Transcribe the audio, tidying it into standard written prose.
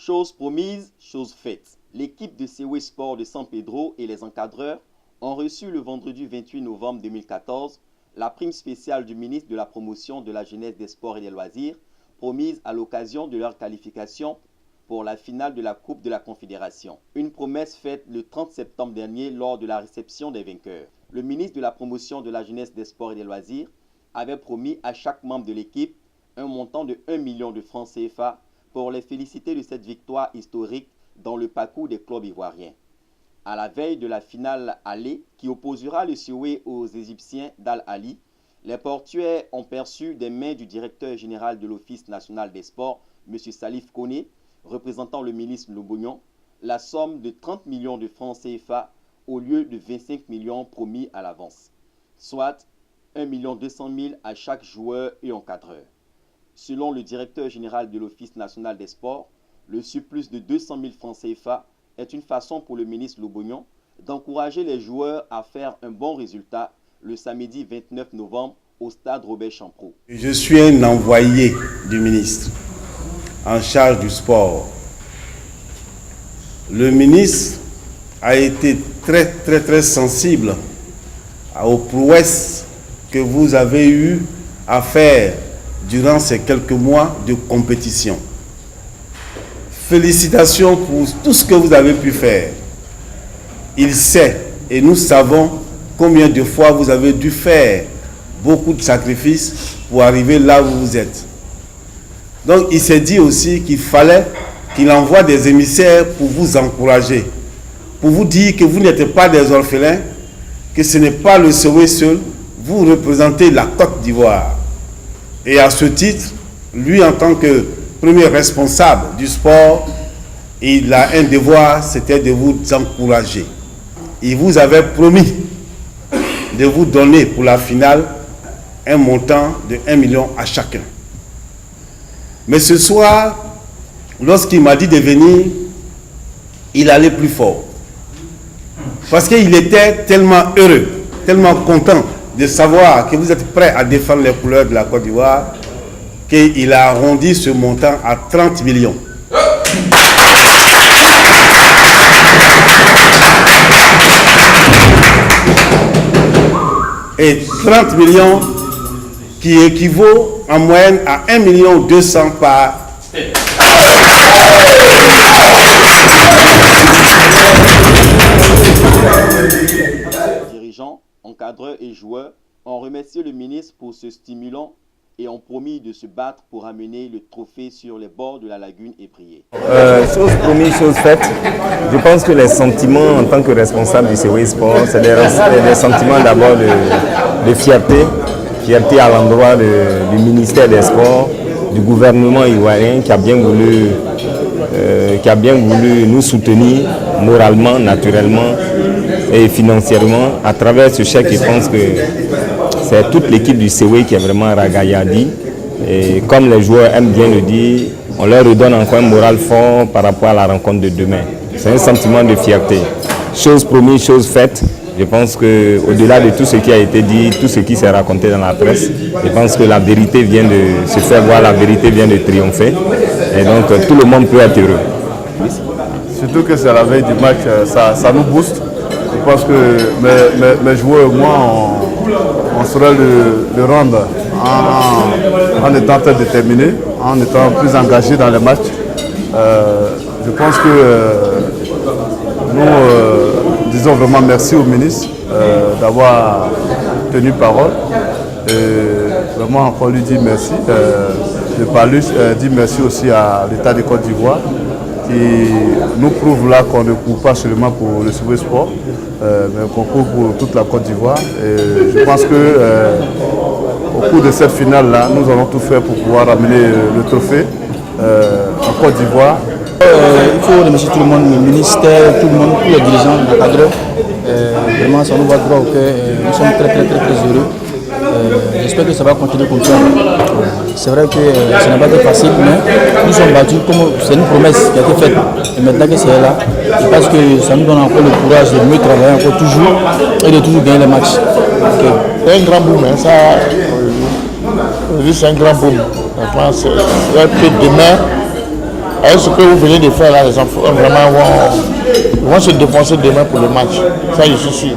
Chose promise, chose faite. L'équipe de Sewe Sport de San Pedro et les encadreurs ont reçu le vendredi 28 novembre 2014 la prime spéciale du ministre de la Promotion de la Jeunesse, des Sports et des Loisirs, promise à l'occasion de leur qualification pour la finale de la Coupe de la Confédération. Une promesse faite le 30 septembre dernier lors de la réception des vainqueurs. Le ministre de la Promotion de la Jeunesse, des Sports et des Loisirs avait promis à chaque membre de l'équipe un montant de 1 million de francs CFA pour les féliciter de cette victoire historique dans le parcours des clubs ivoiriens. À la veille de la finale aller qui opposera le Sewe aux Égyptiens d'Al Ahly, les portuaires ont perçu des mains du directeur général de l'Office national des sports, M. Salif Koné, représentant le ministre Lobognon, la somme de 30 millions de francs CFA au lieu de 25 millions promis à l'avance, soit 1 200 000 à chaque joueur et encadreur. Selon le directeur général de l'Office national des sports, le surplus de 200 000 francs CFA est une façon pour le ministre Lobognon d'encourager les joueurs à faire un bon résultat le samedi 29 novembre au stade Robert Champrou. Je suis un envoyé du ministre en charge du sport. Le ministre a été très sensible aux prouesses que vous avez eu à faire durant ces quelques mois de compétition. Félicitations pour tout ce que vous avez pu faire. Il sait et nous savons combien de fois vous avez dû faire beaucoup de sacrifices pour arriver là où vous êtes. Donc il s'est dit aussi qu'il fallait qu'il envoie des émissaires pour vous encourager, pour vous dire que vous n'êtes pas des orphelins, que ce n'est pas le Sewe seul, vous représentez la Côte d'Ivoire. Et à ce titre, lui en tant que premier responsable du sport, il a un devoir, c'était de vous encourager. Il vous avait promis de vous donner pour la finale un montant de 1 million à chacun. Mais ce soir, lorsqu'il m'a dit de venir, il allait plus fort. Parce qu'il était tellement heureux, tellement content de savoir que vous êtes prêts à défendre les couleurs de la Côte d'Ivoire, qu'il a arrondi ce montant à 30 millions. Et 30 millions qui équivaut en moyenne à 1 200 000 par Dirigeants, encadreurs et joueurs ont remercié le ministre pour ce stimulant et ont promis de se battre pour amener le trophée sur les bords de la lagune ébriée. Chose promise, chose faite. Je pense que les sentiments en tant que responsable du Sewe Sport, c'est des sentiments d'abord de fierté à l'endroit du ministère des Sports, du gouvernement ivoirien qui a bien voulu nous soutenir moralement, naturellement et financièrement. À travers ce chèque, je pense que c'est toute l'équipe du Sewe qui est vraiment ragaillardie. Et comme les joueurs aiment bien le dire, on leur redonne encore un moral fort par rapport à la rencontre de demain. C'est un sentiment de fierté. Chose promise, chose faite. Je pense qu'au-delà de tout ce qui a été dit, tout ce qui s'est raconté dans la presse, je pense que la vérité vient de se faire voir, la vérité vient de triompher. Et donc tout le monde peut être heureux. Surtout que c'est la veille du match, ça nous booste. Je pense que mes joueurs et moi, on saurait le rendre en étant très déterminés, en étant plus engagés dans les matchs. Je pense que nous disons vraiment merci au ministre d'avoir tenu parole. Et vraiment encore lui dire merci. Dire merci aussi à l'État de Côte d'Ivoire qui nous prouve là qu'on ne court pas seulement pour le Sewe Sport, mais qu'on court pour toute la Côte d'Ivoire. Et je pense que au cours de cette finale-là, nous allons tout faire pour pouvoir amener le trophée en Côte d'Ivoire. Il faut remercier tout le monde, le ministère, tout le monde, tous les dirigeants, les cadres. Vraiment, ça nous va droit au cœur. Nous sommes très heureux. J'espère que ça va continuer comme ça. C'est vrai que ce n'a pas été facile, mais nous sommes battus comme c'est une promesse qui a été faite. Et maintenant que c'est là, je pense que ça nous donne encore le courage de mieux travailler encore toujours et de toujours gagner les matchs. C'est un grand boom, hein, ça. C'est un grand boom. Je pense que demain, Avec ce que vous venez de faire là, les enfants vraiment vont se défoncer demain pour le match. Ça, je suis sûr.